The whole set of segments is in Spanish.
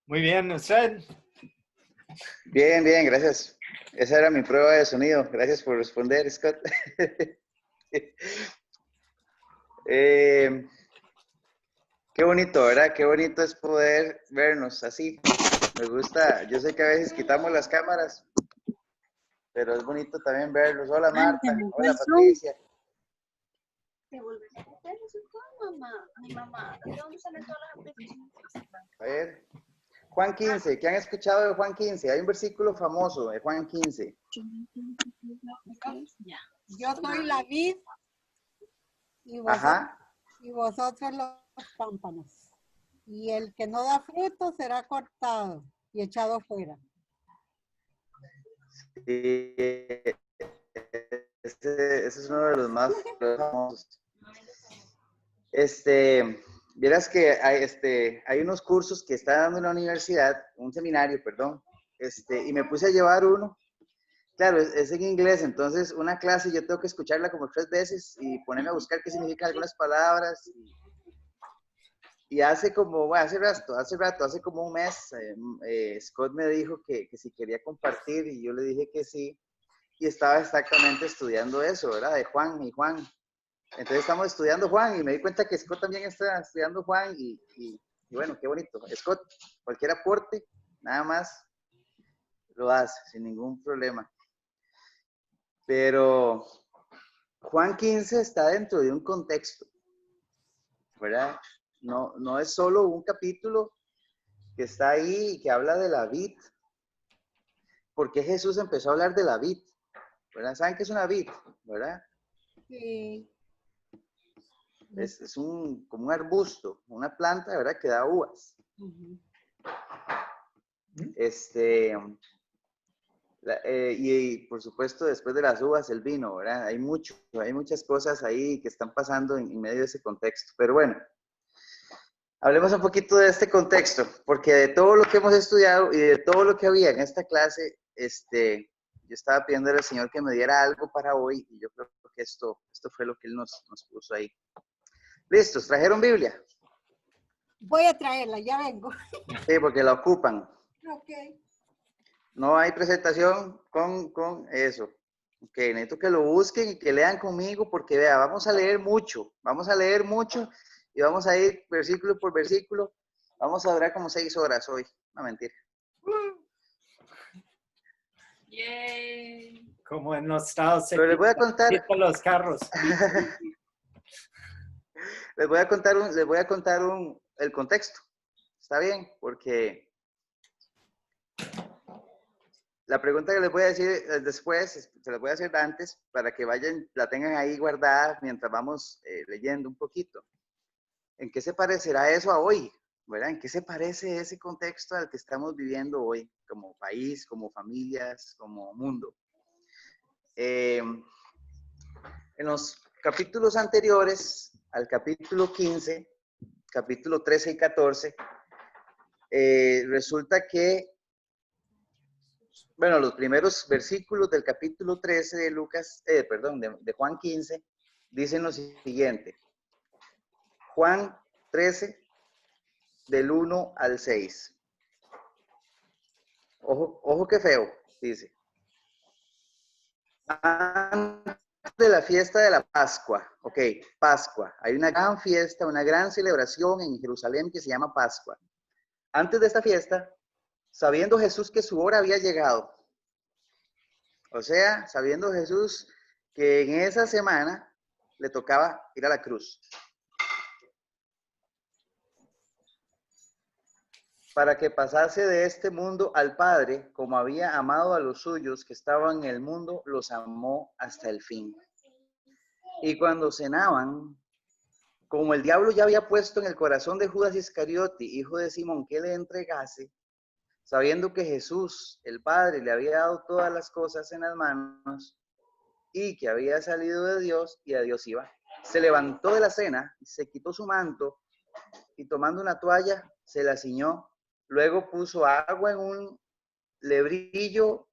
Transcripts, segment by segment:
Muy bien, ¿usted? Bien, bien, gracias. Esa era mi prueba de sonido. Gracias por responder, Scott. Eh, Qué bonito, ¿verdad? Qué bonito es poder vernos así. Me gusta. Yo sé que a veces quitamos las cámaras, pero es bonito también verlos. Hola, Ay, se Marta. me fue Hola, el Zoom. Patricia. Te vuelves a meter eso con mamá. Ay, mamá, ¿de dónde salen todas las aplicaciones? A ver. Juan 15. ¿Qué han escuchado de Juan 15? Hay un versículo famoso de Juan 15. Ya. Yo soy la vid y Ajá. vosotros los pámpanos. Y el que no da fruto será cortado y echado fuera. Sí, ese es uno de los más famosos. Vieras que hay unos cursos que está dando en la universidad, un seminario, perdón, y me puse a llevar uno. Claro, es en inglés, entonces una clase yo tengo que escucharla como 3 veces y ponerme a buscar qué significan algunas palabras. Y hace como, bueno, hace como un mes, Scott me dijo que si quería compartir y yo le dije que sí. Y estaba exactamente estudiando eso, ¿verdad? De Juan y Juan. Entonces estamos estudiando Juan y me di cuenta que Scott también está estudiando Juan y bueno, qué bonito. Scott, cualquier aporte, nada más lo hace sin ningún problema. Pero Juan 15 está dentro de un contexto, ¿verdad? No es solo un capítulo que está ahí y que habla de la vid. ¿Por qué Jesús empezó a hablar de la vid? ¿Verdad? ¿Saben qué es una vid? ¿Verdad? Sí. Es como un arbusto, una planta, ¿verdad? Que da uvas. Uh-huh. Y por supuesto, después de las uvas, el vino, ¿verdad? Hay muchas cosas ahí que están pasando en medio de ese contexto. Pero bueno, hablemos un poquito de este contexto, porque de todo lo que hemos estudiado y de todo lo que había en esta clase, yo estaba pidiendo al Señor que me diera algo para hoy y yo creo que esto fue lo que Él nos puso ahí. ¿Listos? ¿Trajeron Biblia? Voy a traerla, ya vengo. Sí, porque la ocupan. Ok. No hay presentación con eso. Ok, necesito que lo busquen y que lean conmigo porque vea, vamos a leer mucho y vamos a ir versículo por versículo. Vamos a durar como 6 horas hoy. No, mentira. Yay. Como en los Estados Pero les voy a contar, los carros. les voy a contar el contexto. ¿Está bien? Porque la pregunta que les voy a decir después, se las voy a hacer antes para que vayan, la tengan ahí guardada mientras vamos leyendo un poquito. ¿En qué se parecerá eso a hoy? ¿Verdad? ¿En qué se parece ese contexto al que estamos viviendo hoy, como país, como familias, como mundo? En los capítulos anteriores, al capítulo 15, capítulo 13 y 14, resulta que, bueno, los primeros versículos del capítulo 13 de de Juan 15, dicen lo siguiente. Juan 13, del 1 al 6. Ojo qué feo, dice. Antes de la fiesta de la Pascua, ok, Pascua. Hay una gran fiesta, una gran celebración en Jerusalén que se llama Pascua. Antes de esta fiesta, sabiendo Jesús que su hora había llegado, o sea, sabiendo Jesús que en esa semana le tocaba ir a la cruz. Para que pasase de este mundo al Padre, como había amado a los suyos que estaban en el mundo, los amó hasta el fin. Y cuando cenaban, como el diablo ya había puesto en el corazón de Judas Iscariote, hijo de Simón, que le entregase, sabiendo que Jesús, el Padre, le había dado todas las cosas en las manos y que había salido de Dios y a Dios iba, se levantó de la cena, se quitó su manto y tomando una toalla, se la ciñó. Luego puso agua en un lebrillo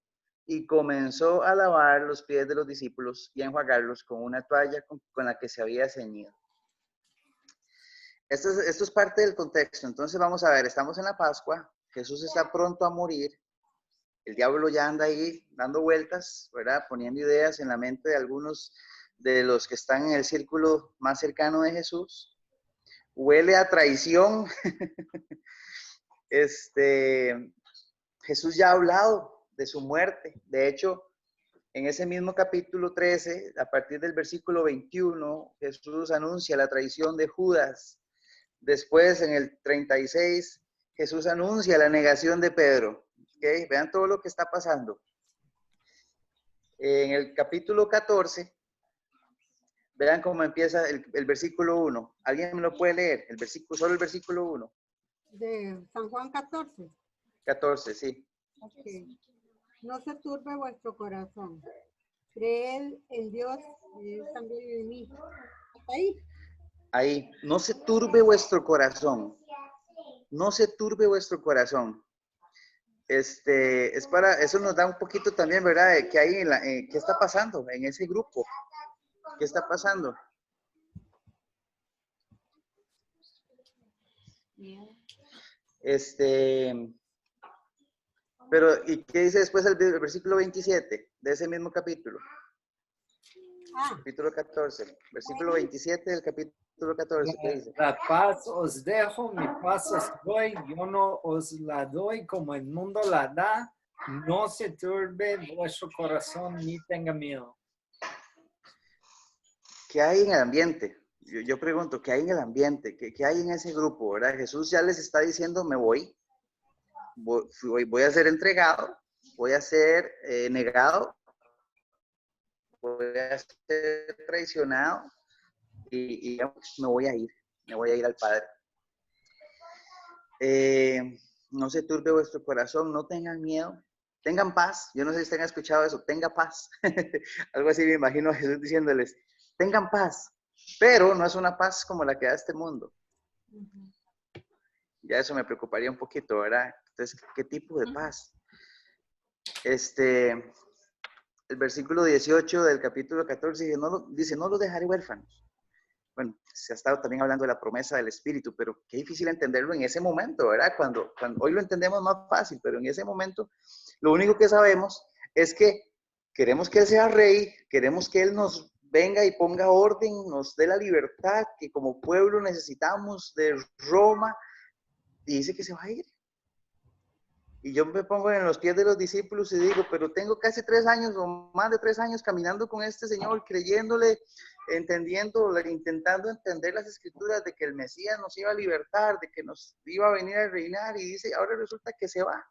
y comenzó a lavar los pies de los discípulos y a enjuagarlos con una toalla con la que se había ceñido. Esto es parte del contexto. Entonces vamos a ver, estamos en la Pascua, Jesús está pronto a morir. El diablo ya anda ahí dando vueltas, ¿verdad? Poniendo ideas en la mente de algunos de los que están en el círculo más cercano de Jesús. Huele a traición. Jesús ya ha hablado de su muerte. De hecho, en ese mismo capítulo 13, a partir del versículo 21, Jesús anuncia la traición de Judas. Después, en el 36, Jesús anuncia la negación de Pedro. ¿Okay? Vean todo lo que está pasando. En el capítulo 14, vean cómo empieza el versículo 1. ¿Alguien me lo puede leer? Solo el versículo 1. De San Juan 14. 14, sí. Ok. No se turbe vuestro corazón. Creed en Dios y también en mí. ¿Hasta ahí? Ahí. No se turbe vuestro corazón. No se turbe vuestro corazón. Es para, eso nos da un poquito también, ¿verdad? De qué hay qué está pasando en ese grupo. ¿Qué está pasando? Pero, ¿y qué dice después el versículo 27 de ese mismo capítulo? Capítulo 14, versículo 27 del capítulo 14, ¿qué dice? La paz os dejo, mi paz os doy, yo no os la doy como el mundo la da. No se turbe vuestro corazón ni tenga miedo. ¿Qué hay en el ambiente? Yo pregunto, ¿qué hay en el ambiente? ¿Qué hay en ese grupo, verdad? Jesús ya les está diciendo, me voy a ser entregado, voy a ser negado, voy a ser traicionado y me voy a ir al Padre. No se turbe vuestro corazón, no tengan miedo, tengan paz. Yo no sé si ustedes han escuchado eso, tenga paz. Algo así me imagino a Jesús diciéndoles, tengan paz, pero no es una paz como la que da este mundo. Ya eso me preocuparía un poquito, ¿verdad? Entonces, ¿qué tipo de paz? El versículo 18 del capítulo 14 dice, no los dejaré huérfanos. Bueno, se ha estado también hablando de la promesa del Espíritu, pero qué difícil entenderlo en ese momento, ¿verdad? Cuando hoy lo entendemos más fácil, pero en ese momento lo único que sabemos es que queremos que Él sea rey, queremos que Él nos venga y ponga orden, nos dé la libertad que como pueblo necesitamos de Roma, y dice que se va a ir. Y yo me pongo en los pies de los discípulos y digo, pero tengo casi 3 años o más de 3 años caminando con este Señor, creyéndole, entendiendo, intentando entender las escrituras de que el Mesías nos iba a libertar, de que nos iba a venir a reinar, y dice, ahora resulta que se va.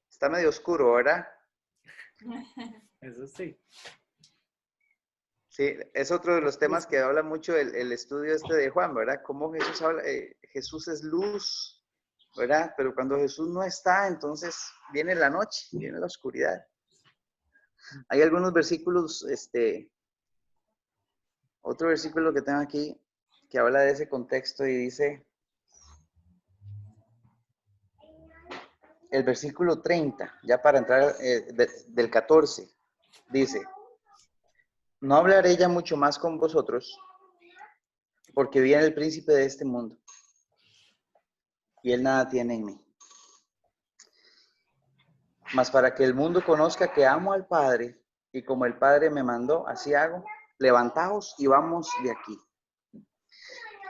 Está medio oscuro, ¿verdad? Eso sí. Sí, es otro de los temas que habla mucho el estudio de Juan, ¿verdad? Cómo Jesús habla, Jesús es luz, ¿verdad? Pero cuando Jesús no está, entonces viene la noche, viene la oscuridad. Hay algunos versículos, otro versículo que tengo aquí que habla de ese contexto y dice, el versículo 30, ya para entrar del 14, dice, no hablaré ya mucho más con vosotros, porque viene el príncipe de este mundo, y él nada tiene en mí. Mas para que el mundo conozca que amo al Padre, y como el Padre me mandó, así hago, levantaos y vamos de aquí.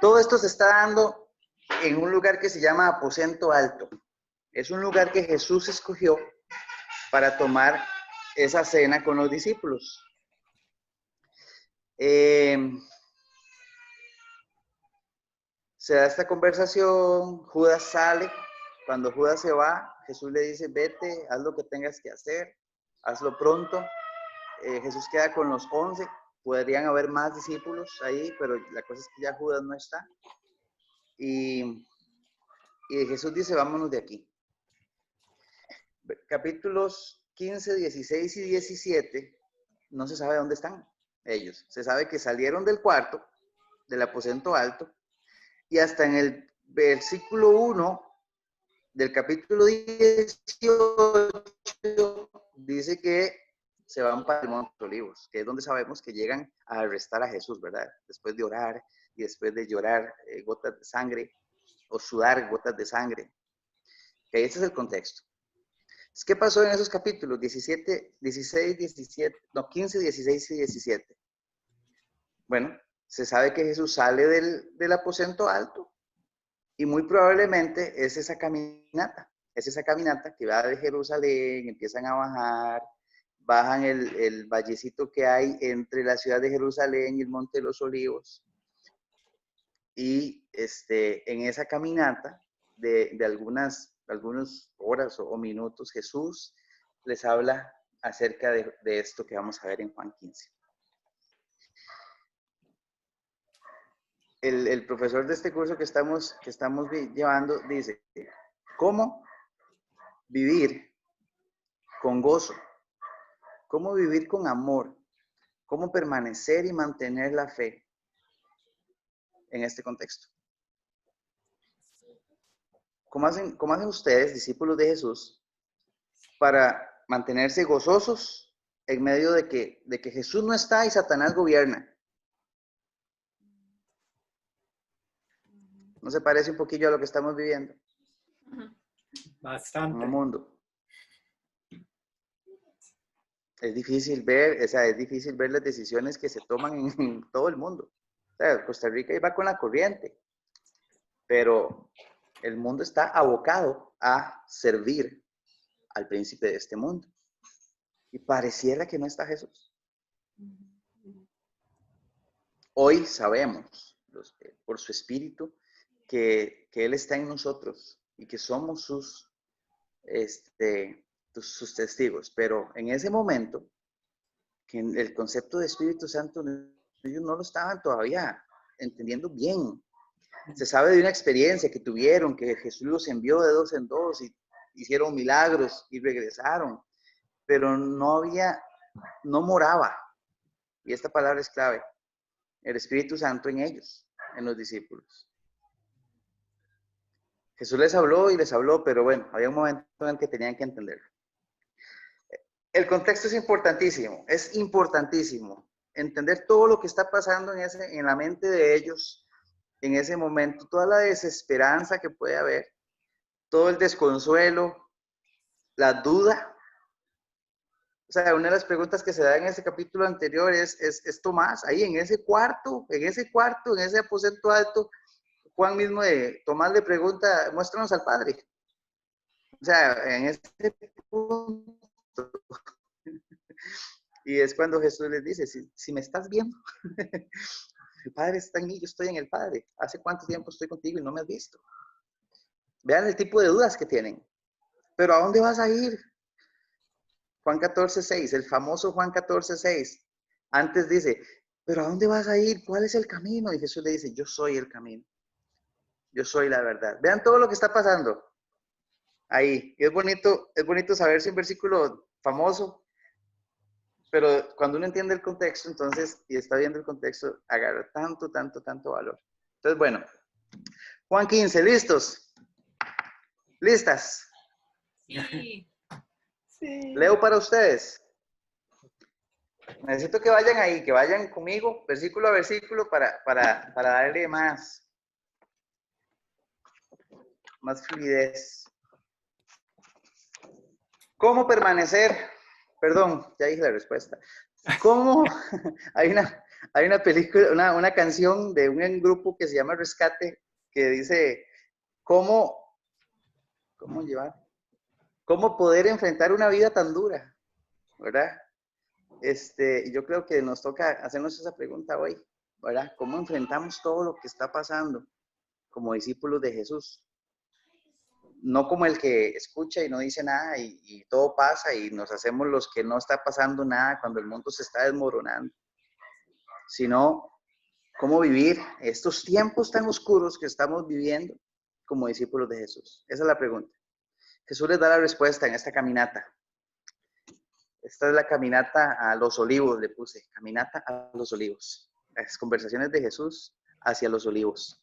Todo esto se está dando en un lugar que se llama Aposento Alto. Es un lugar que Jesús escogió para tomar esa cena con los discípulos. Se da esta conversación, Judas sale. Cuando Judas se va, Jesús le dice, vete, haz lo que tengas que hacer, hazlo pronto. Jesús queda con los 11, podrían haber más discípulos ahí, pero la cosa es que ya Judas no está. Y Jesús dice, vámonos de aquí. Capítulos 15, 16 y 17, no se sabe dónde están ellos. Se sabe que salieron del cuarto, del aposento alto, y hasta en el versículo 1 del capítulo 18 dice que se van para el Monte de Olivos, que es donde sabemos que llegan a arrestar a Jesús, ¿verdad? Después de orar, y después de llorar gotas de sangre o sudar gotas de sangre. Okay, ese es el contexto. ¿Qué pasó en esos capítulos 17, 16, 17, no, 15, 16 y 17? Bueno, se sabe que Jesús sale del aposento alto y muy probablemente es esa caminata que va de Jerusalén, empiezan a bajar, bajan el vallecito que hay entre la ciudad de Jerusalén y el Monte de los Olivos. Y en esa caminata de algunas horas o minutos, Jesús les habla acerca de esto que vamos a ver en Juan 15. El profesor de este curso que estamos llevando dice, ¿cómo vivir con gozo? ¿Cómo vivir con amor? ¿Cómo permanecer y mantener la fe en este contexto? ¿Cómo hacen ustedes, discípulos de Jesús, para mantenerse gozosos en medio de que Jesús no está y Satanás gobierna? ¿No se parece un poquillo a lo que estamos viviendo Bastante. en el mundo? Es difícil ver las decisiones que se toman en todo el mundo. O sea, Costa Rica iba con la corriente, pero el mundo está abocado a servir al príncipe de este mundo. Y pareciera que no está Jesús. Hoy sabemos, por su espíritu, que Él está en nosotros y que somos sus testigos. Pero en ese momento, que el concepto de Espíritu Santo, ellos no lo estaban todavía entendiendo bien. Se sabe de una experiencia que tuvieron, que Jesús los envió de dos en dos y hicieron milagros y regresaron, pero no moraba, y esta palabra es clave, el Espíritu Santo en ellos, en los discípulos. Jesús les habló, pero bueno, había un momento en el que tenían que entenderlo. El contexto es importantísimo entender todo lo que está pasando en la mente de ellos en ese momento, toda la desesperanza que puede haber, todo el desconsuelo, la duda. O sea, una de las preguntas que se da en ese capítulo anterior es Tomás, ahí en ese cuarto, en ese aposento alto, Juan mismo Tomás le pregunta, muéstranos al Padre. O sea, en ese punto. Y es cuando Jesús les dice, si me estás viendo, el Padre está en mí, yo estoy en el Padre. ¿Hace cuánto tiempo estoy contigo y no me has visto? Vean el tipo de dudas que tienen. ¿Pero a dónde vas a ir? Juan 14:6, el famoso Juan 14:6. Antes dice, ¿pero a dónde vas a ir? ¿Cuál es el camino? Y Jesús le dice, yo soy el camino. Yo soy la verdad. Vean todo lo que está pasando ahí. Y es bonito saber si un versículo famoso, pero cuando uno entiende el contexto, entonces, y está viendo el contexto, agarra tanto valor. Entonces, bueno, Juan 15, ¿listos? ¿Listas? Sí. Leo para ustedes. Necesito que vayan ahí, que vayan conmigo, versículo a versículo, para darle más fluidez. ¿Cómo permanecer? Perdón, ya dije la respuesta. ¿Cómo? Hay una película, una canción de un grupo que se llama Rescate, que dice, ¿cómo poder enfrentar una vida tan dura? ¿Verdad? Yo creo que nos toca hacernos esa pregunta hoy, ¿verdad? ¿Cómo enfrentamos todo lo que está pasando como discípulos de Jesús? No como el que escucha y no dice nada y todo pasa y nos hacemos los que no está pasando nada cuando el mundo se está desmoronando, sino cómo vivir estos tiempos tan oscuros que estamos viviendo como discípulos de Jesús. Esa es la pregunta. Jesús les da la respuesta en esta caminata. Esta es la caminata a los olivos, le puse, caminata a los olivos. Las conversaciones de Jesús hacia los olivos.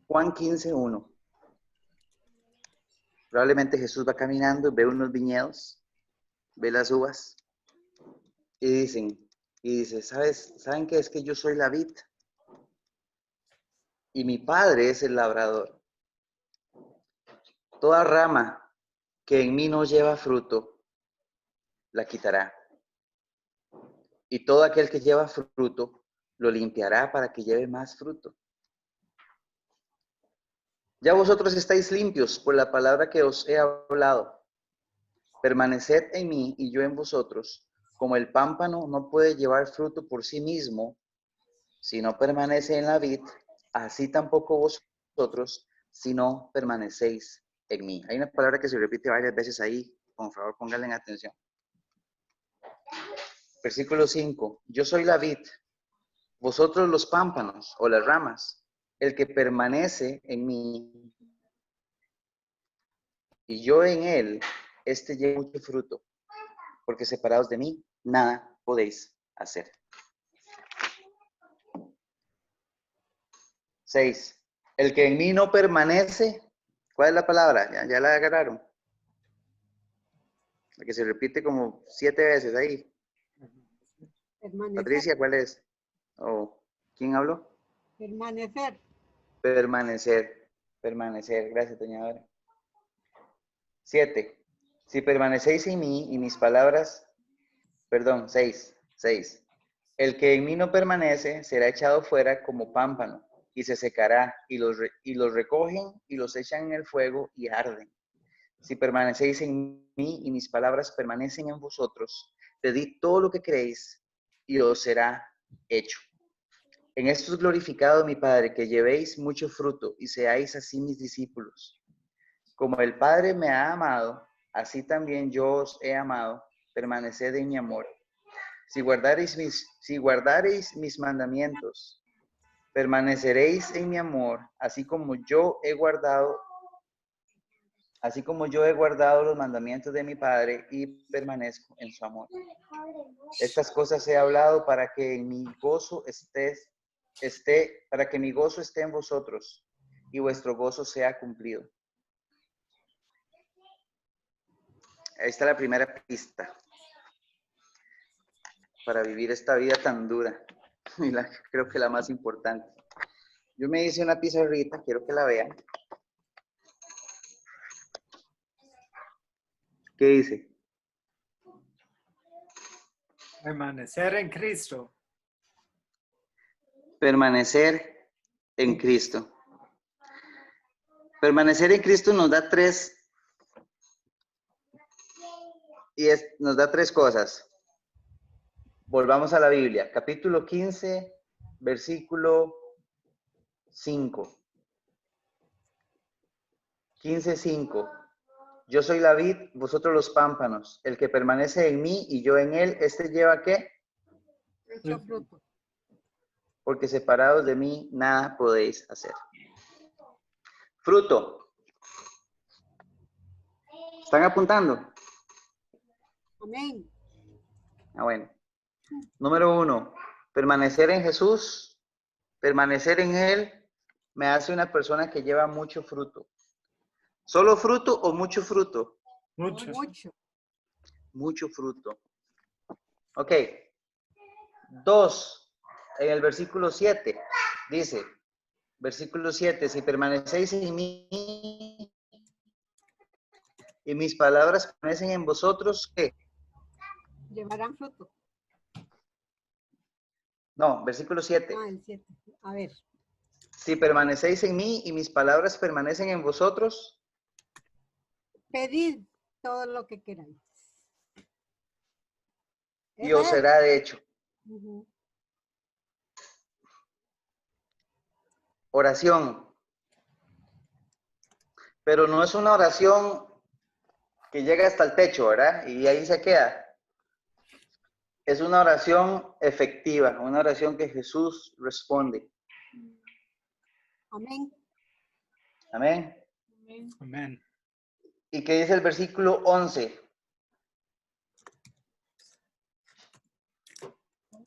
Juan 15:1. Probablemente Jesús va caminando y ve unos viñedos, ve las uvas y dicen, Y dice, ¿saben qué? Es que yo soy la vid y mi padre es el labrador. Toda rama que en mí no lleva fruto, la quitará. Y todo aquel que lleva fruto, lo limpiará para que lleve más fruto. Ya vosotros estáis limpios por la palabra que os he hablado. Permaneced en mí y yo en vosotros. Como el pámpano no puede llevar fruto por sí mismo, si no permanece en la vid, así tampoco vosotros, si no permanecéis en mí. Hay una palabra que se repite varias veces ahí. Por favor, pónganle atención. Versículo 5. Yo soy la vid, vosotros los pámpanos o las ramas. El que permanece en mí y yo en él, este lleva mucho fruto, porque separados de mí, nada podéis hacer. 6. El que en mí no permanece, ¿cuál es la palabra? Ya la agarraron. La que se repite como 7 veces ahí. Permanecer. Patricia, ¿cuál es? ¿O quién habló? Permanecer. Permanecer. Permanecer. Gracias, doña Dora. 7. Si permanecéis en mí y mis palabras, 6. El que en mí no permanece será echado fuera como pámpano y se secará y los recogen y los echan en el fuego y arden. Si permanecéis en mí y mis palabras permanecen en vosotros, pedid todo lo que queréis y os será hecho. En esto es glorificado mi Padre, que llevéis mucho fruto y seáis así mis discípulos. Como el Padre me ha amado, así también yo os he amado, permaneced en mi amor. Si guardareis mis mandamientos, permaneceréis en mi amor, así como yo he guardado los mandamientos de mi Padre y permanezco en su amor. Estas cosas he hablado para que mi gozo esté en vosotros y vuestro gozo sea cumplido. Ahí está la primera pista para vivir esta vida tan dura y creo que la más importante. Yo me hice una pizarrita, quiero que la vean. ¿Qué dice? Permanecer en Cristo. Permanecer en Cristo. Permanecer en Cristo nos da tres cosas. Volvamos a la Biblia, capítulo 15, versículo 5. 15:5. Yo soy la vid, vosotros los pámpanos. El que permanece en mí y yo en él, ¿este lleva qué? Mucho fruto. Porque separados de mí, nada podéis hacer. Fruto. ¿Están apuntando? Amén. Bueno. Número 1, permanecer en Jesús, permanecer en Él, me hace una persona que lleva mucho fruto. ¿Solo fruto o mucho fruto? Mucho. Mucho. Mucho fruto. Ok. 2, en el versículo 7, dice, versículo 7, si permanecéis en mí y mis palabras permanecen en vosotros, ¿qué? Llevarán fruto. No, versículo 7. Ah, el 7. A ver. Si permanecéis en mí y mis palabras permanecen en vosotros, Pedid todo lo que queráis. y os será de hecho. Uh-huh. Oración. Pero no es una oración que llega hasta el techo, ¿verdad? Y ahí se queda. Es una oración efectiva, una oración que Jesús responde. Amén. Amén. Amén. ¿Y qué dice el versículo 11?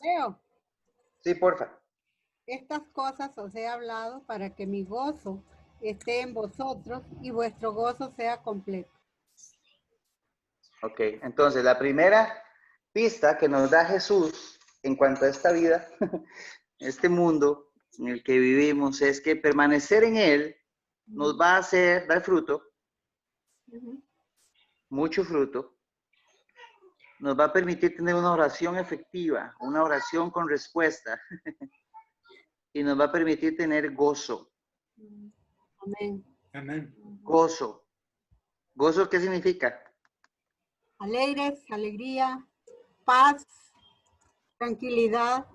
Leo. Sí, porfa. Estas cosas os he hablado para que mi gozo esté en vosotros y vuestro gozo sea completo. Ok, entonces la primera pista que nos da Jesús en cuanto a esta vida, este mundo en el que vivimos, es que permanecer en él nos va a hacer dar fruto, mucho fruto, nos va a permitir tener una oración efectiva, una oración con respuesta, y nos va a permitir tener gozo. Amén. Amén. Gozo. ¿Gozo qué significa? Alegres, alegría, paz, tranquilidad.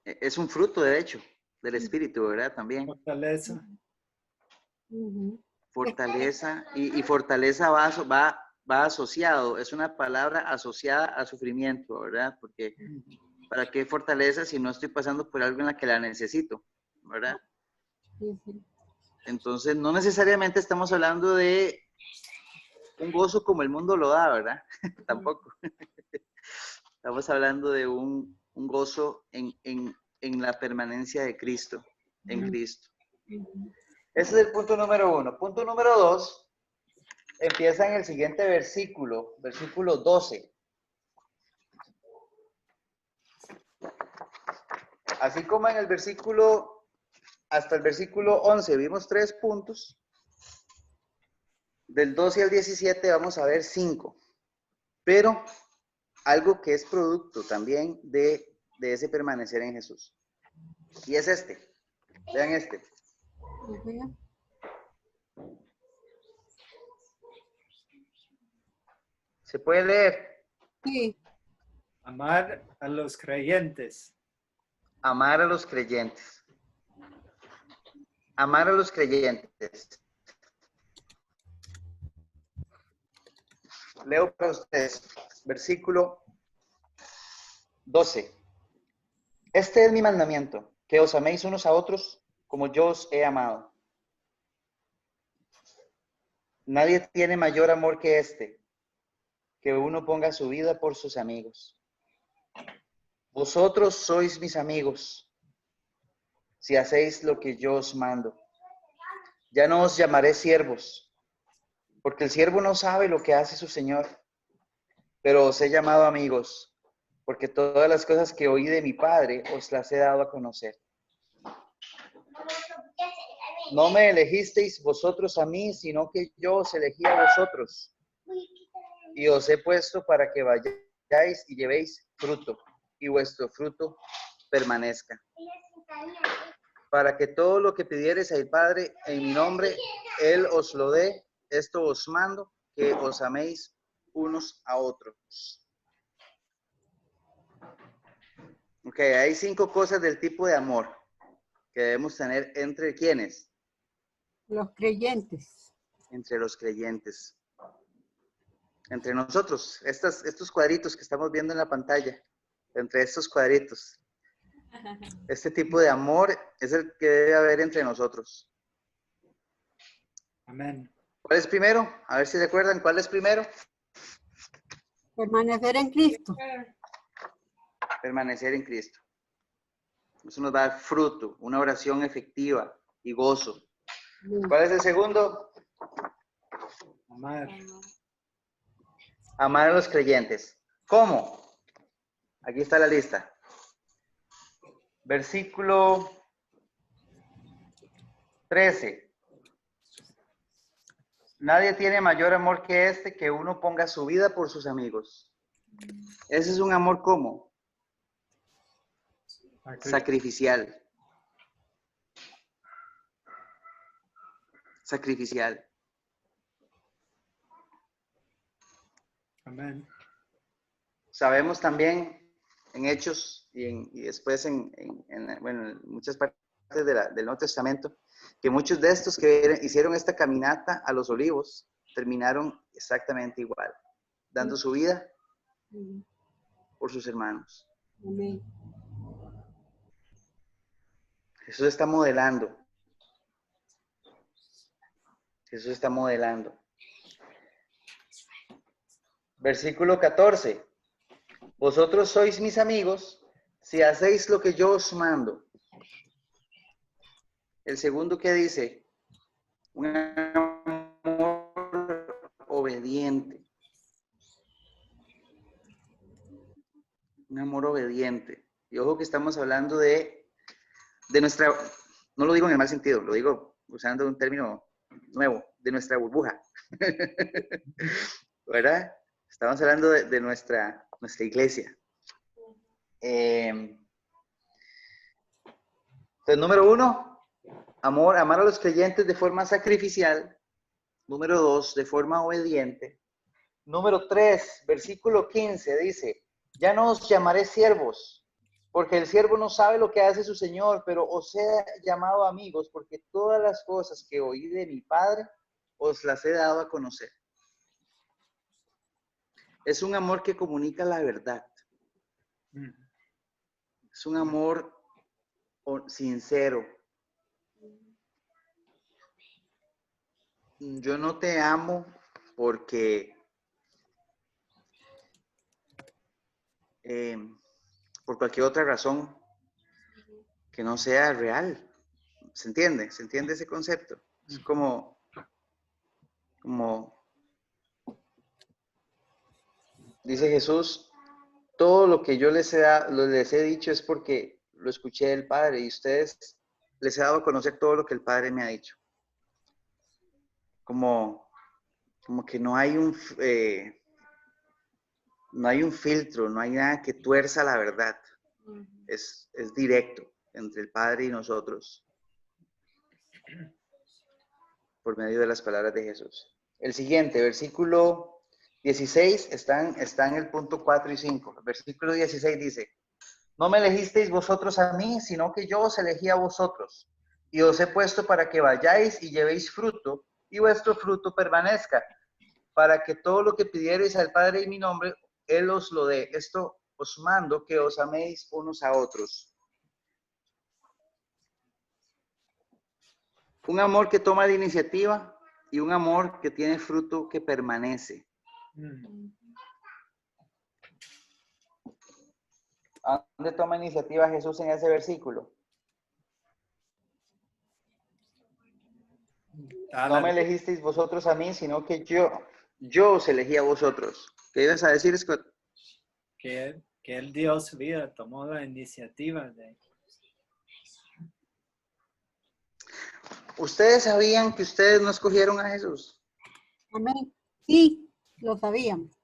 Es un fruto, de hecho, del Espíritu, ¿verdad? También. Fortaleza. Fortaleza. Y fortaleza va asociado, es una palabra asociada a sufrimiento, ¿verdad? Porque ¿para qué fortaleza si no estoy pasando por algo en la que la necesito, ¿verdad? Sí, sí. Entonces, no necesariamente estamos hablando de un gozo como el mundo lo da, ¿verdad? Tampoco. Estamos hablando de un gozo en la permanencia de Cristo, en Cristo. Ese es el punto número 1. Punto número 2, empieza en el siguiente versículo, versículo 12. Así como en el versículo, hasta el versículo 11 vimos 3 puntos, del 12 al 17 vamos a ver 5. Pero algo que es producto también de ese permanecer en Jesús. Y es este. Vean este. ¿Se puede leer? Sí. Amar a los creyentes. Amar a los creyentes. Amar a los creyentes. Leo para ustedes. Versículo 12. Este es mi mandamiento, que os améis unos a otros como yo os he amado. Nadie tiene mayor amor que este, que uno ponga su vida por sus amigos. Vosotros sois mis amigos, si hacéis lo que yo os mando. Ya no os llamaré siervos, porque el siervo no sabe lo que hace su señor, pero os he llamado amigos, porque todas las cosas que oí de mi Padre os las he dado a conocer. No me elegisteis vosotros a mí, sino que yo os elegí a vosotros, y os he puesto para que vayáis y llevéis fruto, y vuestro fruto permanezca. Para que todo lo que pidiereis al Padre en mi nombre, Él os lo dé. Esto os mando, que os améis unos a otros. Ok, hay 5 cosas del tipo de amor que debemos tener entre ¿quiénes? Los creyentes. Entre los creyentes. Entre nosotros, estos cuadritos que estamos viendo en la pantalla, entre estos cuadritos. Este tipo de amor es el que debe haber entre nosotros. Amén. ¿Cuál es primero? A ver si recuerdan, ¿cuál es primero? Permanecer en Cristo. Permanecer en Cristo. Eso nos va a dar fruto, una oración efectiva y gozo. ¿Cuál es el segundo? Amar. Amar a los creyentes. ¿Cómo? Aquí está la lista. Versículo 13. Nadie tiene mayor amor que este, que uno ponga su vida por sus amigos. Ese es un amor ¿cómo? Sacrificial. Sacrificial. Amén. Sabemos también en Hechos y después en muchas partes del Nuevo Testamento que muchos de estos que hicieron esta caminata a los olivos terminaron exactamente igual, dando su vida por sus hermanos. Amén. Jesús está modelando. Jesús está modelando. Versículo 14. Vosotros sois mis amigos si hacéis lo que yo os mando. El segundo que dice, un amor obediente. Un amor obediente. Y ojo que estamos hablando de nuestra, no lo digo en el mal sentido, lo digo usando un término nuevo, de nuestra burbuja. ¿Verdad? Estamos hablando de nuestra iglesia. Entonces, número 1, amar a los creyentes de forma sacrificial. Número 2, de forma obediente. Número 3, versículo 15 dice, ya no os llamaré siervos, porque el siervo no sabe lo que hace su Señor, pero os he llamado amigos, porque todas las cosas que oí de mi Padre os las he dado a conocer. Es un amor que comunica la verdad. Es un amor sincero. Yo no te amo porque por cualquier otra razón que no sea real. ¿Se entiende? ¿Se entiende ese concepto? Es como dice Jesús, todo lo que yo les he dicho es porque lo escuché del Padre y ustedes les he dado a conocer todo lo que el Padre me ha dicho. Como que no hay un filtro, no hay nada que tuerza la verdad. Es directo entre el Padre y nosotros por medio de las palabras de Jesús. El siguiente, versículo 16, está en el punto 4 y 5. El versículo 16 dice, no me elegisteis vosotros a mí, sino que yo os elegí a vosotros, y os he puesto para que vayáis y llevéis fruto, y vuestro fruto permanezca, para que todo lo que pidiereis al Padre en mi nombre, Él os lo dé. Esto os mando, que os améis unos a otros. Un amor que toma la iniciativa y un amor que tiene fruto que permanece. ¿A dónde toma iniciativa Jesús en ese versículo? No me elegisteis vosotros a mí, sino que yo os elegí a vosotros. ¿Qué ibas a decir, Scott? Que el Dios vida tomó la iniciativa de... ¿Ustedes sabían que ustedes no escogieron a Jesús? Amén. Sí, lo sabíamos.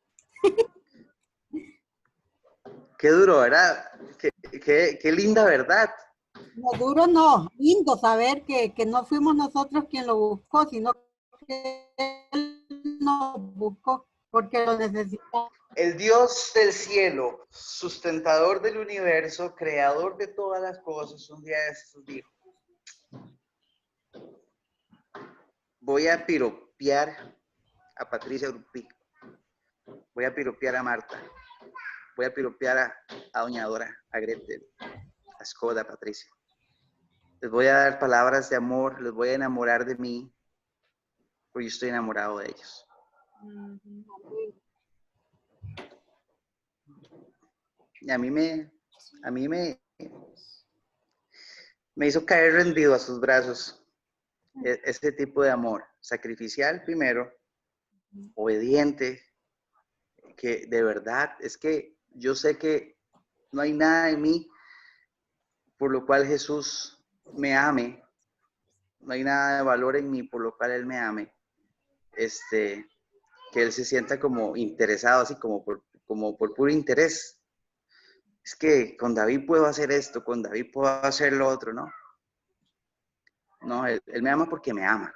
Qué duro, ¿verdad? Qué linda verdad. No, duro no, lindo saber que no fuimos nosotros quien lo buscó, sino que Él nos buscó porque lo necesitaba. El Dios del cielo, sustentador del universo, creador de todas las cosas, un día de estos dijo, voy a piropear a Patricia Urpi, voy a piropear a Marta, voy a piropear a Doña Dora, a Gretel, a Scott, a Patricia. Les voy a dar palabras de amor, les voy a enamorar de mí, porque yo estoy enamorado de ellos. Y a mí me hizo caer rendido a sus brazos ese tipo de amor, sacrificial primero, obediente, que de verdad es que yo sé que no hay nada en mí por lo cual Jesús me ame, no hay nada de valor en mí por lo cual Él me ame, que Él se sienta como interesado, así como por puro interés. Es que con David puedo hacer esto, con David puedo hacer lo otro, ¿no? No, él me ama porque me ama.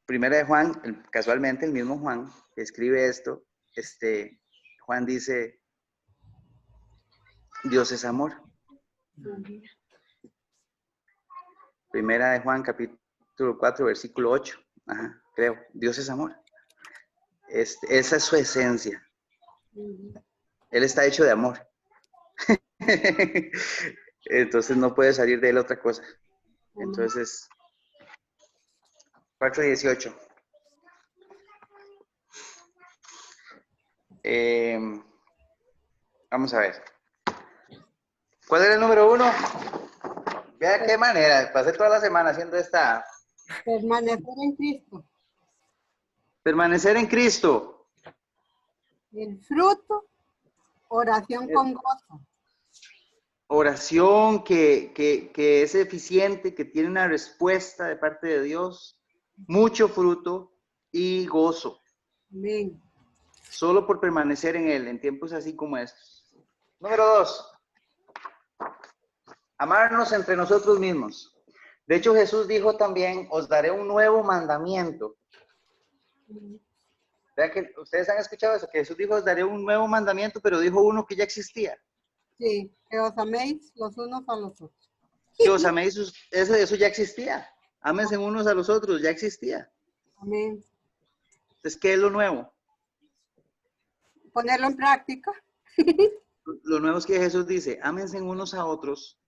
Primera de Juan, casualmente el mismo Juan que escribe esto, Juan dice, Dios es amor. Primera de Juan, capítulo 4, versículo 8. Ajá, creo, Dios es amor. Esa es su esencia. Él está hecho de amor. Entonces no puede salir de él otra cosa. Entonces, 4:18. Vamos a ver. ¿Cuál era el número 1? Vea qué manera. Pasé toda la semana haciendo esta. Permanecer en Cristo. Permanecer en Cristo. El fruto Oración con gozo. Oración que es eficiente, que tiene una respuesta de parte de Dios, mucho fruto y gozo, Amén. solo por permanecer en Él en tiempos así como estos. Número 2, amarnos entre nosotros mismos. De hecho, Jesús dijo también, os daré un nuevo mandamiento. Vean que ustedes han escuchado eso, que Jesús dijo, os daré un nuevo mandamiento, pero dijo uno que ya existía. Sí, que os améis los unos a los otros. Que os améis, eso ya existía. Ámense unos a los otros, ya existía. Amén. Entonces, ¿qué es lo nuevo? Ponerlo en práctica. Lo nuevo es que Jesús dice, ámense unos a otros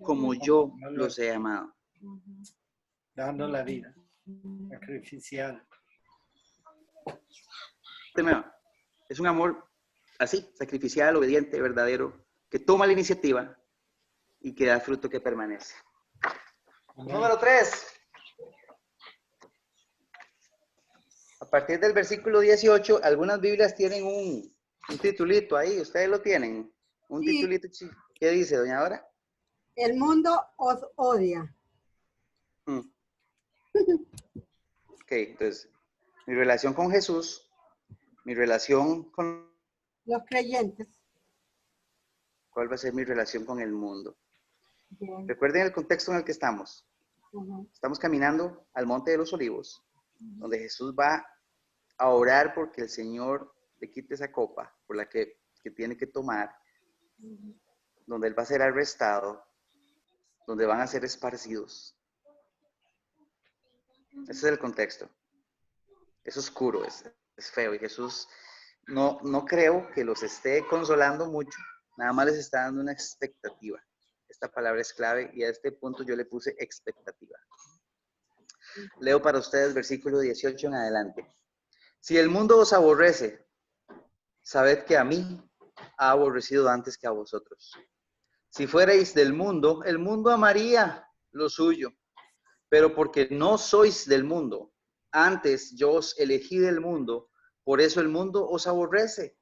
como yo los he amado. Dando la vida. Sacrificial. Es un amor así, sacrificial, obediente, verdadero, que toma la iniciativa y que da fruto que permanece. Número 3. A partir del versículo 18, algunas Biblias tienen un titulito ahí. ¿Ustedes lo tienen? Un Sí. titulito. ¿Qué dice, doña Dora? El mundo os odia. Ok, entonces, mi relación con Jesús, mi relación con... Los creyentes. ¿Cuál va a ser mi relación con el mundo? Bien. Recuerden el contexto en el que estamos. Ujú. Estamos caminando al Monte de los Olivos, donde Jesús va a orar porque el Señor le quite esa copa por la que tiene que tomar, donde Él va a ser arrestado, donde van a ser esparcidos. Ese es el contexto. Es oscuro, es feo, y Jesús no creo que los esté consolando mucho, nada más les está dando una expectativa. Esta palabra es clave y a este punto yo le puse expectativa. Leo para ustedes versículo 18 en adelante. Si el mundo os aborrece, sabed que a mí ha aborrecido antes que a vosotros. Si fuerais del mundo, el mundo amaría lo suyo, pero porque no sois del mundo, antes yo os elegí del mundo, por eso el mundo os aborrece.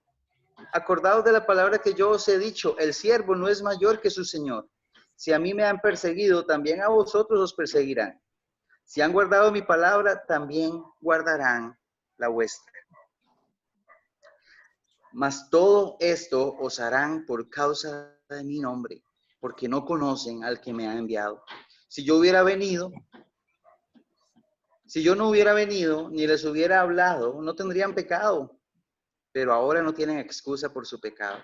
Acordaos de la palabra que yo os he dicho, el siervo no es mayor que su señor. Si a mí me han perseguido, también a vosotros os perseguirán. Si han guardado mi palabra, también guardarán la vuestra. Mas todo esto os harán por causa de mi nombre, porque no conocen al que me ha enviado. Si yo no hubiera venido, ni les hubiera hablado, no tendrían pecado, pero ahora no tienen excusa por su pecado.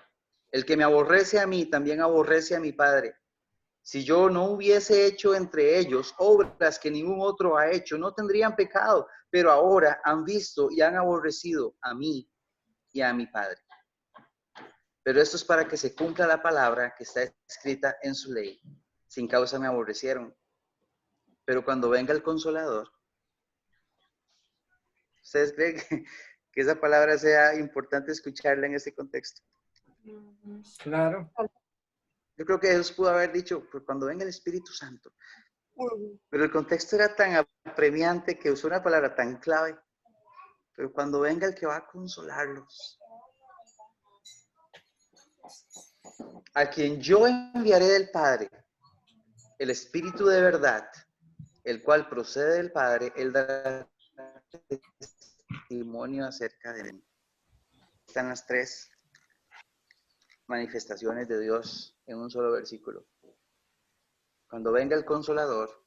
El que me aborrece a mí, también aborrece a mi Padre. Si yo no hubiese hecho entre ellos obras que ningún otro ha hecho, no tendrían pecado, pero ahora han visto y han aborrecido a mí y a mi Padre. Pero esto es para que se cumpla la palabra que está escrita en su ley. Sin causa me aborrecieron. Pero cuando venga el Consolador, ¿ustedes creen que esa palabra sea importante escucharla en este contexto? Claro. Yo creo que Jesús pudo haber dicho, pues cuando venga el Espíritu Santo. Pero el contexto era tan apremiante que usó una palabra tan clave. Pero cuando venga el que va a consolarlos, a quien yo enviaré del Padre, el Espíritu de verdad, el cual procede del Padre, él dará testimonio acerca de mí. Están las tres manifestaciones de Dios en un solo versículo. Cuando venga el Consolador,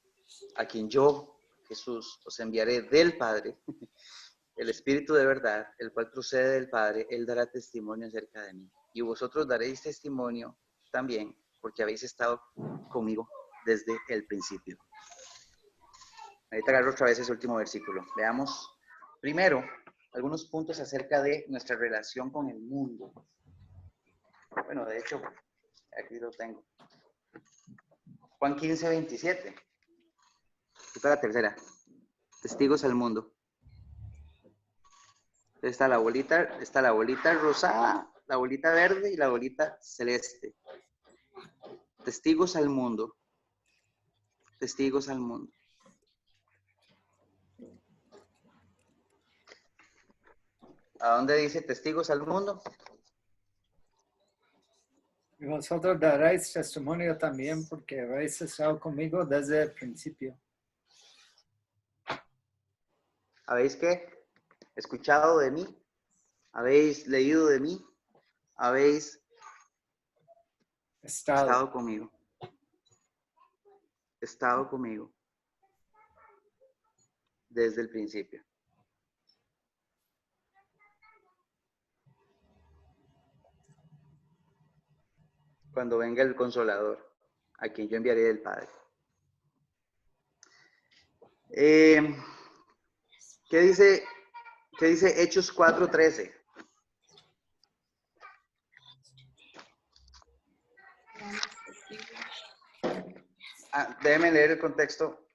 a quien yo, Jesús, os enviaré del Padre, el Espíritu de verdad, el cual procede del Padre, él dará testimonio acerca de mí. Y vosotros daréis testimonio también, porque habéis estado conmigo desde el principio. Ahorita agarro otra vez ese último versículo. Veamos primero algunos puntos acerca de nuestra relación con el mundo. Bueno, de hecho, aquí lo tengo. Juan 15, 27. Esta es la tercera. Testigos al mundo. Está la bolita rosada, la bolita verde y la bolita celeste. Testigos al mundo. Testigos al mundo. ¿A dónde dice testigos al mundo? Y vosotros daréis testimonio también porque habéis estado conmigo desde el principio. ¿Habéis qué? ¿Escuchado de mí? ¿Habéis leído de mí? ¿Habéis estado conmigo? Estado conmigo desde el principio. Cuando venga el Consolador, a quien yo enviaré del Padre. ¿Qué dice Hechos 4:13? Déjenme leer el contexto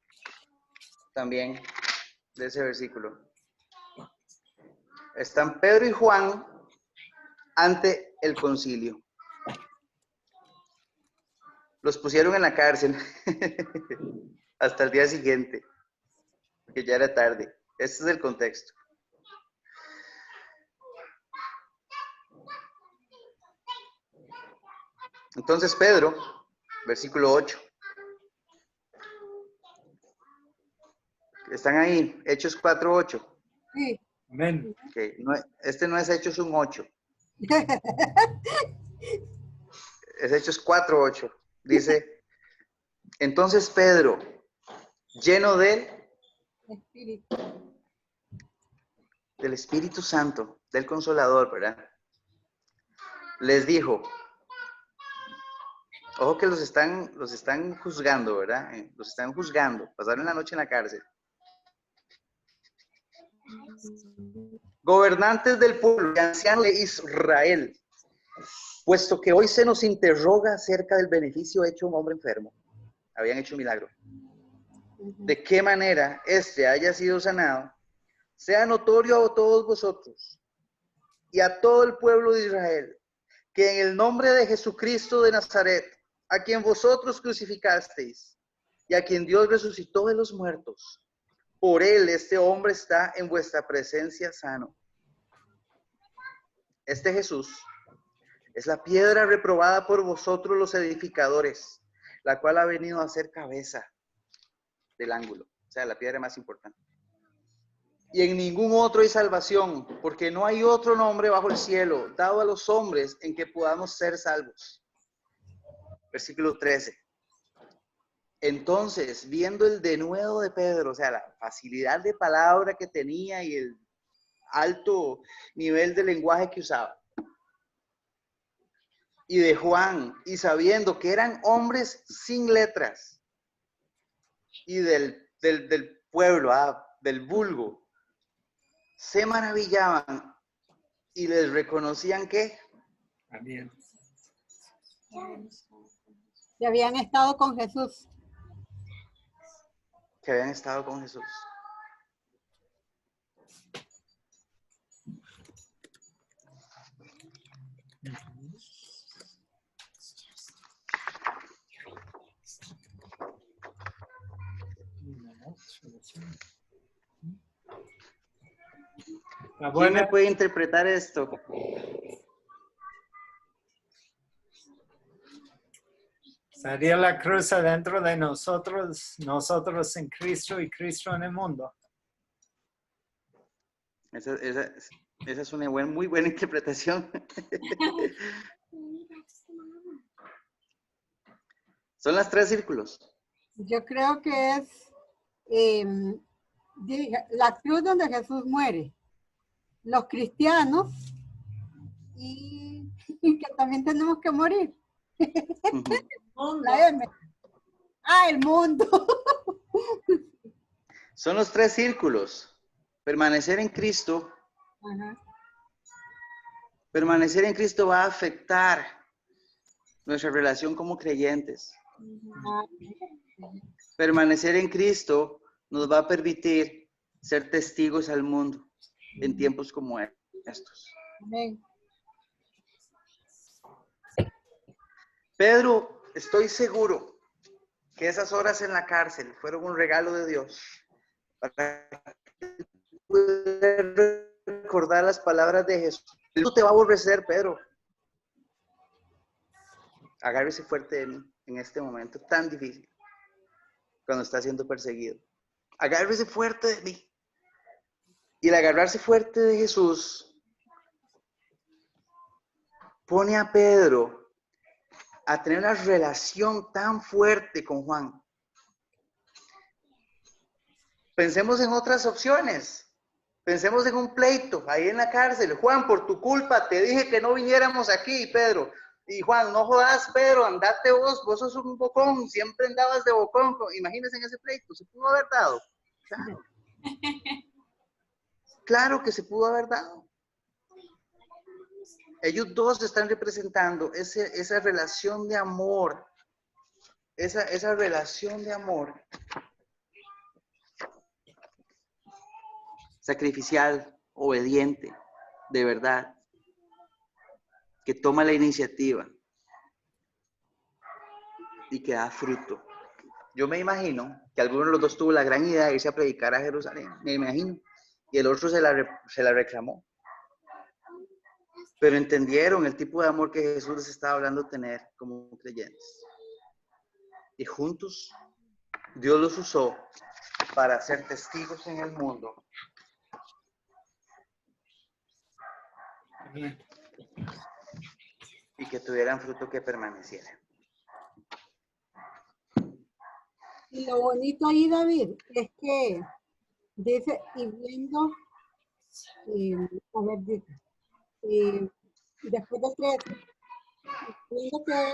también de ese versículo. Están Pedro y Juan ante el concilio. Los pusieron en la cárcel hasta el día siguiente, porque ya era tarde. Este es el contexto. Entonces Pedro, versículo 8. ¿Están ahí? Hechos 4:8. Sí. Amén. Okay. No, este no es Hechos 1:8. Es Hechos 4:8. Dice, entonces Pedro, lleno del Espíritu Santo, del Consolador, ¿verdad? Les dijo, ojo que los están juzgando, ¿verdad? Los están juzgando, pasaron la noche en la cárcel. Gobernantes del pueblo y ancianos de Israel, puesto que hoy se nos interroga acerca del beneficio hecho a un hombre enfermo. Habían hecho un milagro. De qué manera este haya sido sanado, sea notorio a todos vosotros y a todo el pueblo de Israel, que en el nombre de Jesucristo de Nazaret, a quien vosotros crucificasteis y a quien Dios resucitó de los muertos, por él este hombre está en vuestra presencia sano. Este Jesús es la piedra reprobada por vosotros los edificadores, la cual ha venido a ser cabeza del ángulo, o sea, la piedra más importante. Y en ningún otro hay salvación, porque no hay otro nombre bajo el cielo dado a los hombres en que podamos ser salvos. Versículo 13. Entonces, viendo el denuedo de Pedro, o sea, la facilidad de palabra que tenía y el alto nivel de lenguaje que usaba, y de Juan, y sabiendo que eran hombres sin letras, y del pueblo, del vulgo, se maravillaban y les reconocían que Amén. Que habían estado con Jesús. que habían estado con Jesús. ¿Quién me puede interpretar esto? Sería la cruz adentro de nosotros, nosotros en Cristo y Cristo en el mundo. Esa es una muy buena interpretación. Son las 3 círculos. Yo creo que es la cruz donde Jesús muere. Los cristianos y que también tenemos que morir. La M. El mundo. Son los 3 círculos. Permanecer en Cristo. Ajá. Permanecer en Cristo va a afectar nuestra relación como creyentes. Permanecer en Cristo nos va a permitir ser testigos al mundo en tiempos como estos. Amén. Pedro, estoy seguro que esas horas en la cárcel fueron un regalo de Dios para poder recordar las palabras de Jesús. No te va a aborrecer, Pedro. Agárrese fuerte de mí en este momento tan difícil, cuando está siendo perseguido. Agárrese fuerte de mí. Y el agarrarse fuerte de Jesús pone a Pedro a tener una relación tan fuerte con Juan. Pensemos en otras opciones. Pensemos en un pleito ahí en la cárcel. Juan, por tu culpa te dije que no viniéramos aquí, Pedro. Y Juan, no jodas, Pedro, andate vos sos un bocón, siempre andabas de bocón. Imagínense en ese pleito, ¿se pudo haber dado? Claro. Claro que se pudo haber dado. Ellos dos están representando esa relación de amor, esa relación de amor sacrificial, obediente, de verdad, que toma la iniciativa y que da fruto. Yo me imagino que alguno de los dos tuvo la gran idea de irse a predicar a Jerusalén, me imagino, y el otro se la reclamó. Pero entendieron el tipo de amor que Jesús les estaba hablando tener como creyentes. Y juntos Dios los usó para ser testigos en el mundo. Y que tuvieran fruto que permaneciera. Y lo bonito ahí, David, es que dice, y viendo, a ver, dice, después de 3, viendo que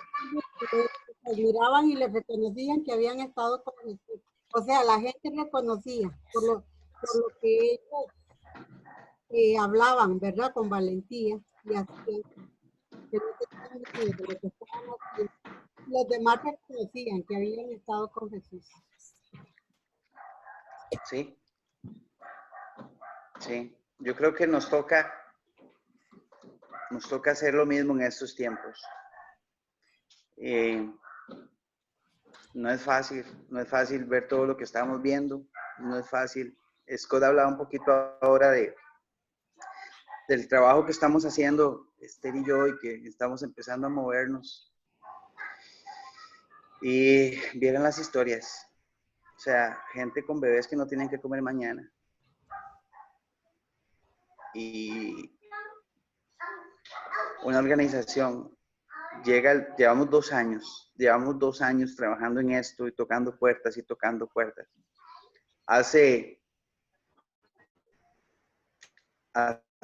admiraban y le reconocían que habían estado con Jesús. O sea, la gente reconocía por lo que ellos hablaban, ¿verdad? Con valentía y hacían que no tenían miedo de lo que estaban haciendo. Los demás reconocían que habían estado con Jesús. Sí. Sí. Yo creo que nos toca hacer lo mismo en estos tiempos. No es fácil ver todo lo que estamos viendo, no es fácil. Scott hablaba un poquito ahora del trabajo que estamos haciendo, Esther y yo, y que estamos empezando a movernos. Y vieron las historias, o sea, gente con bebés que no tienen que comer mañana. Y una organización llevamos 2 años trabajando en esto y tocando puertas. Hace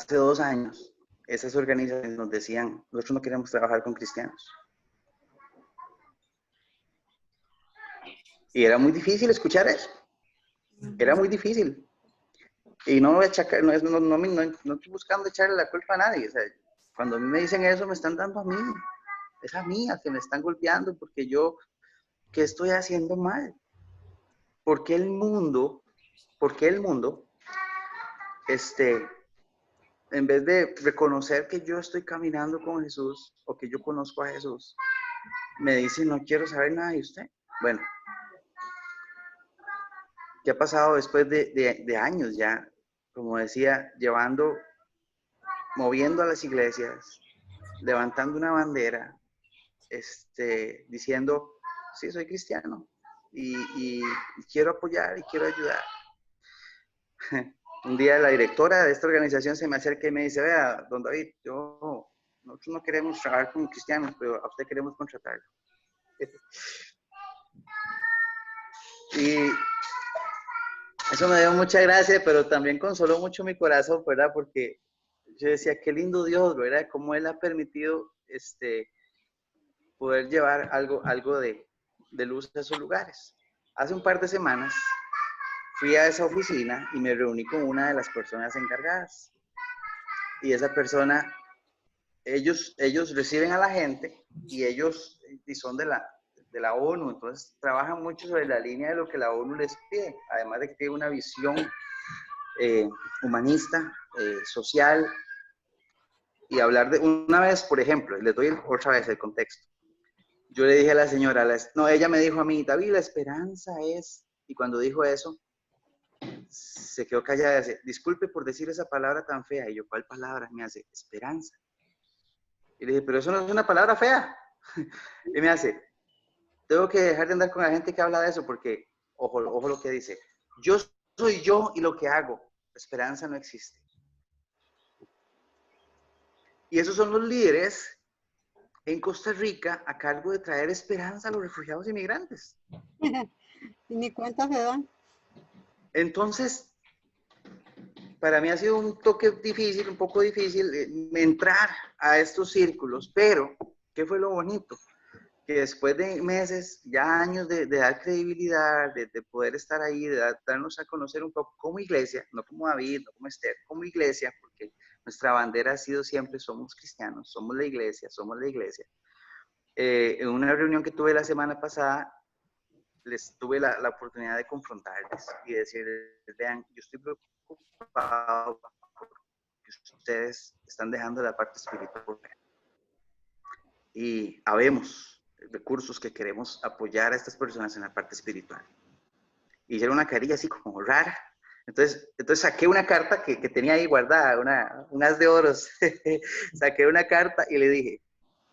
2 años, esas organizaciones nos decían, nosotros no queremos trabajar con cristianos. Y era muy difícil escuchar eso. Era muy difícil. Y no estoy buscando echarle la culpa a nadie. O sea, cuando a mí me dicen eso, me están dando a mí. Es a mí a que me están golpeando porque yo, ¿qué estoy haciendo mal? ¿Por qué el mundo, en vez de reconocer que yo estoy caminando con Jesús o que yo conozco a Jesús, me dice, no quiero saber nada de usted? Bueno, ¿qué ha pasado después de años ya? Como decía, moviendo a las iglesias, levantando una bandera, diciendo, sí, soy cristiano y quiero apoyar y quiero ayudar. Un día la directora de esta organización se me acerca y me dice, vea, don David, nosotros no queremos trabajar con cristianos, pero a usted queremos contratarlo. Y eso me dio mucha gracia, pero también consoló mucho mi corazón, ¿verdad? Porque yo decía, qué lindo Dios, ¿verdad? Cómo Él ha permitido poder llevar algo de luz a esos lugares. Hace un par de semanas fui a esa oficina y me reuní con una de las personas encargadas. Y esa persona, ellos reciben a la gente y ellos son de la ONU, entonces trabajan mucho sobre la línea de lo que la ONU les pide, además de que tiene una visión humanista, social, y hablar de una vez, por ejemplo, les doy otra vez el contexto. Yo le dije a la señora, ella me dijo a mí, David, la esperanza es, y cuando dijo eso, se quedó callada y dice, disculpe por decir esa palabra tan fea. Y yo, ¿cuál palabra? Me hace, esperanza. Y le dije, pero eso no es una palabra fea. Y me hace, tengo que dejar de andar con la gente que habla de eso porque, ojo, ojo lo que dice, yo soy yo y lo que hago, esperanza no existe. Y esos son los líderes en Costa Rica a cargo de traer esperanza a los refugiados inmigrantes. Y ni cuenta se dan. Entonces, para mí ha sido un toque difícil, un poco difícil entrar a estos círculos, pero ¿qué fue lo bonito? Que después de meses, ya años de dar credibilidad, de poder estar ahí, de darnos a conocer un poco como iglesia, no como David, no como Esther, como iglesia, porque nuestra bandera ha sido siempre somos cristianos, somos la iglesia, somos la iglesia. En una reunión que tuve la semana pasada, les tuve la oportunidad de confrontarles y decirles, vean, yo estoy preocupado porque ustedes están dejando la parte espiritual. Y habemos recursos que queremos apoyar a estas personas en la parte espiritual. Y hicieron una carilla así como rara. Entonces saqué una carta que tenía ahí guardada, un as de oros. Saqué una carta y le dije,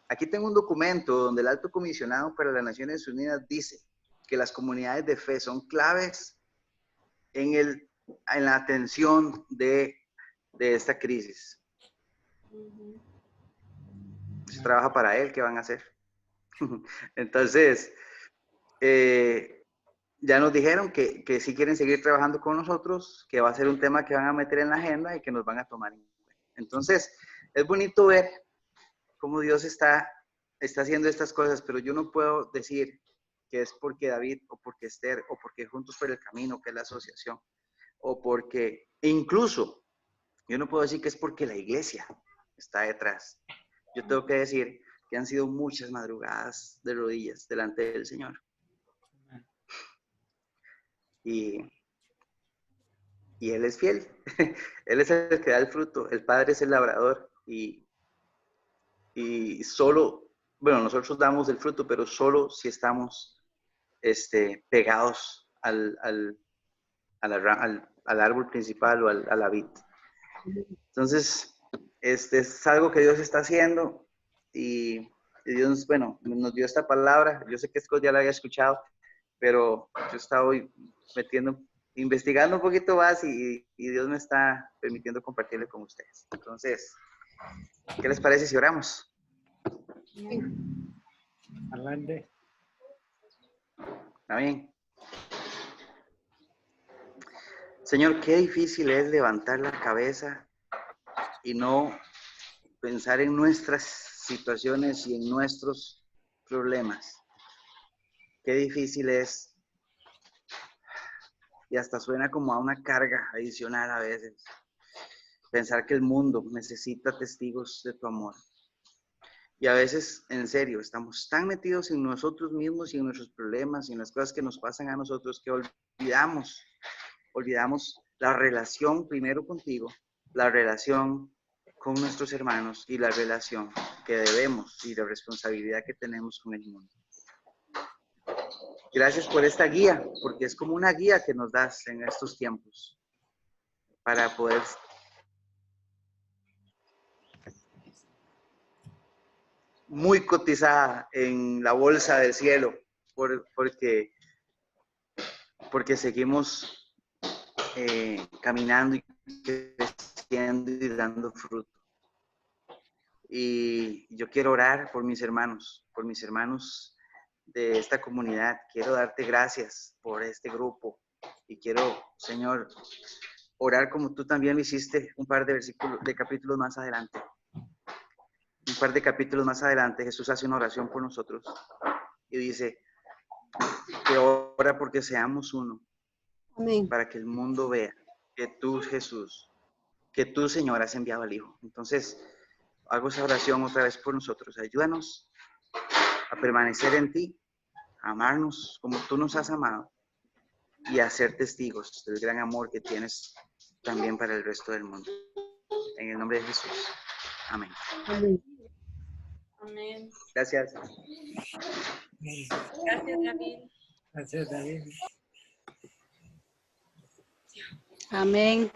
aquí tengo un documento donde el Alto Comisionado para las Naciones Unidas dice que las comunidades de fe son claves en la atención de esta crisis. Si trabaja para él, ¿qué van a hacer? Entonces, ya nos dijeron que sí quieren seguir trabajando con nosotros, que va a ser un tema que van a meter en la agenda y que nos van a tomar en cuenta. Entonces, es bonito ver cómo Dios está haciendo estas cosas, pero yo no puedo decir que es porque David o porque Esther o porque Juntos por el Camino, que es la asociación, o porque, e incluso, yo no puedo decir que es porque la iglesia está detrás. Yo tengo que decir que han sido muchas madrugadas de rodillas delante del Señor. Y Él es fiel. Él es el que da el fruto. El Padre es el labrador. Y solo, bueno, nosotros damos el fruto, pero solo si estamos pegados al árbol principal o a la vid. Entonces, es algo que Dios está haciendo y Dios, bueno, nos dio esta palabra. Yo sé que Scott ya la había escuchado, pero yo estaba hoy investigando un poquito más y Dios me está permitiendo compartirle con ustedes. Entonces, ¿qué les parece si oramos? Adelante. Amén. Señor, qué difícil es levantar la cabeza y no pensar en nuestras situaciones y en nuestros problemas. Qué difícil es, y hasta suena como a una carga adicional a veces, pensar que el mundo necesita testigos de tu amor. Y a veces, en serio, estamos tan metidos en nosotros mismos y en nuestros problemas y en las cosas que nos pasan a nosotros que olvidamos la relación primero contigo, la relación con nuestros hermanos y la relación que debemos y la responsabilidad que tenemos con el mundo. Gracias por esta guía, porque es como una guía que nos das en estos tiempos para poder muy cotizada en la bolsa del cielo, porque seguimos caminando y creciendo y dando fruto. Y yo quiero orar por mis hermanos de esta comunidad. Quiero darte gracias por este grupo y quiero, Señor, orar como tú también lo hiciste un par de capítulos más adelante. Un par de capítulos más adelante, Jesús hace una oración por nosotros y dice que ora porque seamos uno. Amén. Para que el mundo vea que tú, Jesús, que tú, Señor, has enviado al Hijo. Entonces, hago esa oración otra vez por nosotros. Ayúdanos a permanecer en ti, a amarnos como tú nos has amado y a ser testigos del gran amor que tienes también para el resto del mundo. En el nombre de Jesús. Amén. Amén. Amén. Gracias. Gracias, David. Gracias, David. Amén.